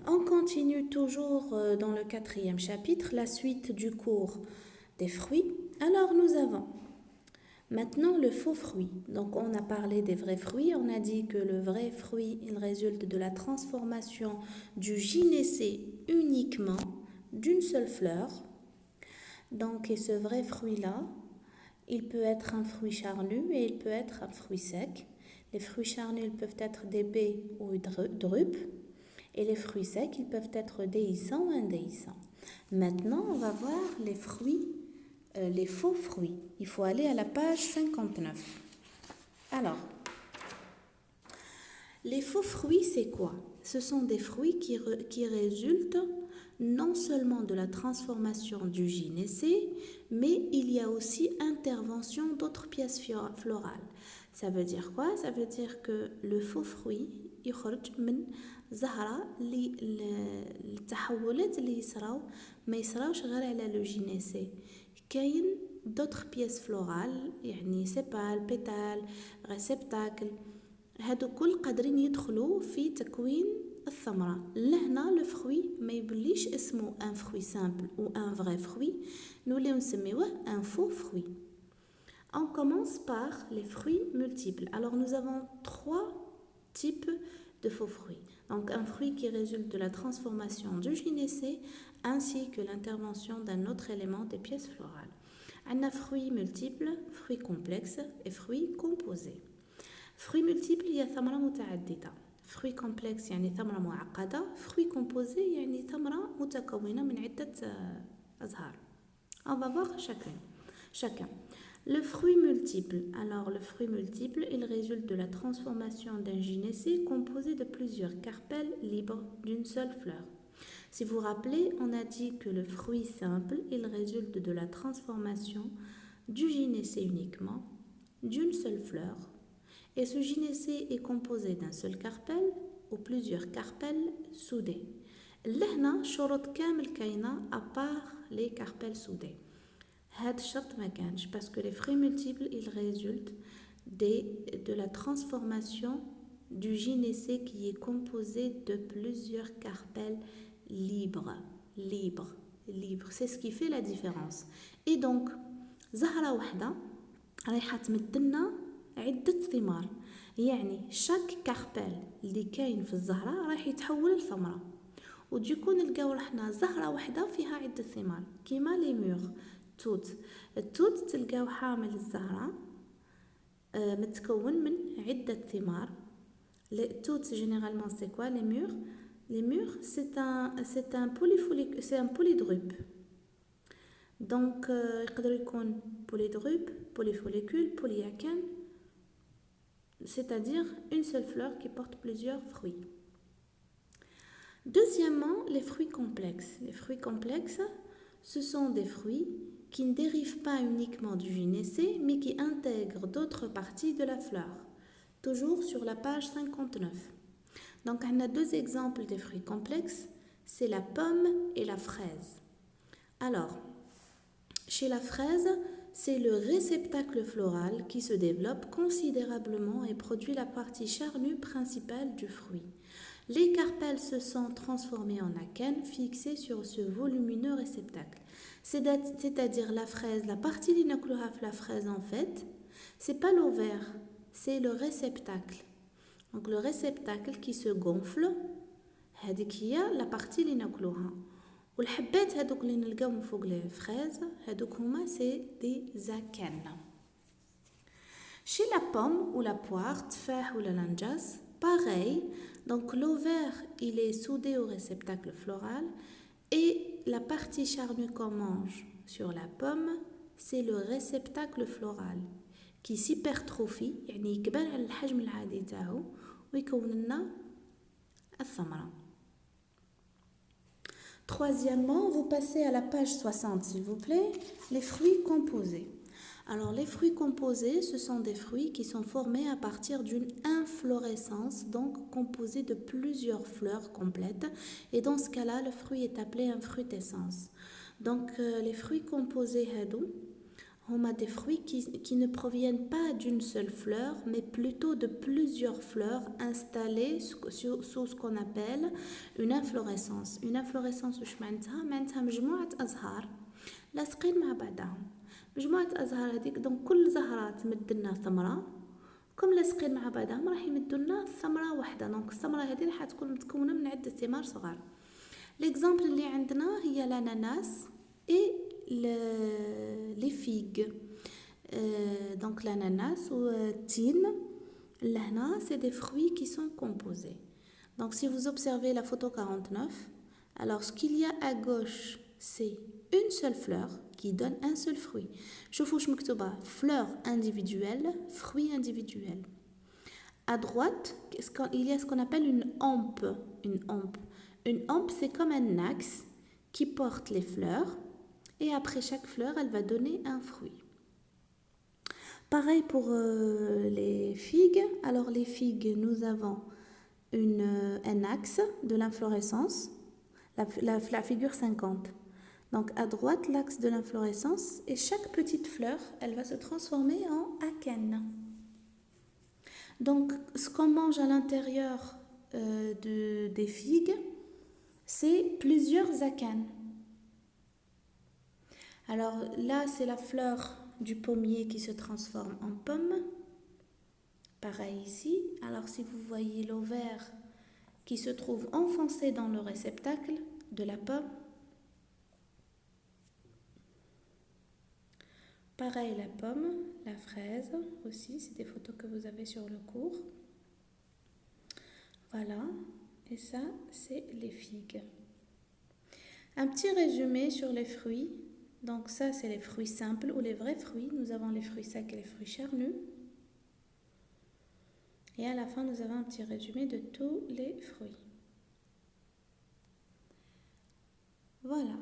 On continue toujours dans le quatrième chapitre, la suite du cours des fruits. Alors nous avons maintenant le faux fruit. Donc on a parlé des vrais fruits, on a dit que le vrai fruit, il résulte de la transformation du gynécée uniquement d'une seule fleur. Donc et ce vrai fruit-là, il peut être un fruit charnu et il peut être un fruit sec. Les fruits charnus ils peuvent être des baies ou des drupes. Et les fruits secs, ils peuvent être déhiscents ou indéhiscents. Maintenant, on va voir les fruits, les faux fruits. Il faut aller à la page 59. Alors, les faux fruits, c'est quoi? Ce sont des fruits qui résultent non seulement de la transformation du gynécée, mais il y a aussi intervention d'autres pièces florales. Ça veut dire quoi? Ça veut dire que le faux fruit يخرج من زهرة اللي التحولات اللي يصراو ما يصراوش غير على لو جينيسي كاين d'autres pièces florales يعني سيبال بيتال ريسبتاكل هادو كل قادرين يدخلوا في تكوين الثمرة. لهنا لو فروي ما يبليش اسمه ان فروي سامبل ou un vrai fruit نوليو نسميوه un faux fruit. On commence par les fruits multiples. Alors nous avons trois types de faux fruits. Donc un fruit qui résulte de la transformation du gynécée ainsi que l'intervention d'un autre élément des pièces florales. On a fruits multiples, fruits complexes et fruits composés. fruits multiples هي ثمرة متعددة. fruits complexes يعني ثمرة معقدة. fruits composés يعني ثمرة متكونة من عدة أزهار. On va voir chacun. Le fruit multiple. Alors, le fruit multiple, il résulte de la transformation d'un gynécée composé de plusieurs carpelles libres d'une seule fleur. Si vous vous rappelez, on a dit que le fruit simple, il résulte de la transformation du gynécée uniquement d'une seule fleur. Et ce gynécée est composé d'un seul carpelle ou plusieurs carpelles soudées. لهنا شروط كامل كاينة à part les carpelles soudées. هاد الشرط ما كانش parce que les fruits multiples ils résultent de la transformation du gynécée qui est composé de plusieurs carpelles libres. C'est ce qui fait la différence. Et donc زهرة واحدة رايحة تمدلنا عدة ثمار. يعني شاك كاربل اللي كاين في الزهرة راح يتحول لثمرة. وديكو نلقاو رحنا زهرة واحدة فيها عدة ثمار كيما لي ميغ التوت تلقاو حامل الزهرة متكون من عدة ثمار. التوت جينيرالمون سي كوا لي ميغ c'est un polydrupe. دونك يقدر يكون polydrupe, polyfollicule, polyachène, c'est-à-dire une seule fleur qui porte plusieurs fruits. Deuxièmement, les fruits complexes. Les fruits complexes, ce sont des fruits qui ne dérivent pas uniquement du gynécée, mais qui intègrent d'autres parties de la fleur. Toujours sur la page 59. Donc, on a deux exemples de fruits complexes, c'est la pomme et la fraise. Alors, chez la fraise, c'est le réceptacle floral qui se développe considérablement et produit la partie charnue principale du fruit. Les carpelles se sont transformées en akènes fixées sur ce volumineux réceptacle. C'est-à-dire la fraise, la partie l'inakluha la fraise en fait, c'est pas l'ovaire, c'est le réceptacle. Donc le réceptacle qui se gonfle, هذيك هي la partie l'inakluha. والحبات هذوك اللي نلقاوهم فوق لي فريز هذوك هما سي دي زاكان. Chez la pomme ou la poire, تفاح ou la lanjas, pareil. Donc l'ovaire, il est soudé au réceptacle floral et la partie charnue qu'on mange sur la pomme, c'est le réceptacle floral qui s'hypertrophie, يعني يكبر على الحجم العادي تاعو ويكون لنا الثمرة. Troisièmement, vous passez à la page 60, s'il vous plaît, les fruits composés. Alors, les fruits composés, ce sont des fruits qui sont formés à partir d'une inflorescence, donc composée de plusieurs fleurs complètes. Et dans ce cas-là, le fruit est appelé infrutescence. Donc, les fruits composés, هما des fruits qui ne proviennent pas d'une seule fleur, mais plutôt de plusieurs fleurs installées sous ce qu'on appelle une inflorescence. Une inflorescence واش معناتها مجموعة أزهار لاصقين مع بعضهم. مجموعة أزهار هذيك دونك كل زهرة تمد لنا ثمرة، كم لاصقين مع بعضهم راح يمدوا لنا ثمرة واحدة. دونك الثمرة هذه راح تكون متكونة من عدة ثمار صغار. l'exemple اللي عندنا هي l'ananas et les figues. Donc l'ananas ou التين لهنا c'est des fruits qui sont composés. Donc si vous observez la photo 49, alors ce qu'il y a à gauche c'est une seule fleur qui donne un seul fruit. شوفوا واش مكتوبة fleur individuelle, fruit individuel. À droite, il y a ce qu'on appelle une hampe. Une hampe, c'est comme un axe qui porte les fleurs et après chaque fleur, elle va donner un fruit. Pareil pour les figues. Alors les figues, nous avons un axe de l'inflorescence, la figure 50. Donc à droite, l'axe de l'inflorescence et chaque petite fleur, elle va se transformer en akène. Donc ce qu'on mange à l'intérieur des figues, c'est plusieurs akènes. Alors là, c'est la fleur du pommier qui se transforme en pomme. Pareil ici. Alors si vous voyez l'ovaire qui se trouve enfoncé dans le réceptacle de la pomme. Pareil la pomme, la fraise aussi, c'est des photos que vous avez sur le cours. Voilà, et ça c'est les figues. Un petit résumé sur les fruits. Donc ça c'est les fruits simples ou les vrais fruits. Nous avons les fruits secs et les fruits charnus. Et à la fin nous avons un petit résumé de tous les fruits. Voilà.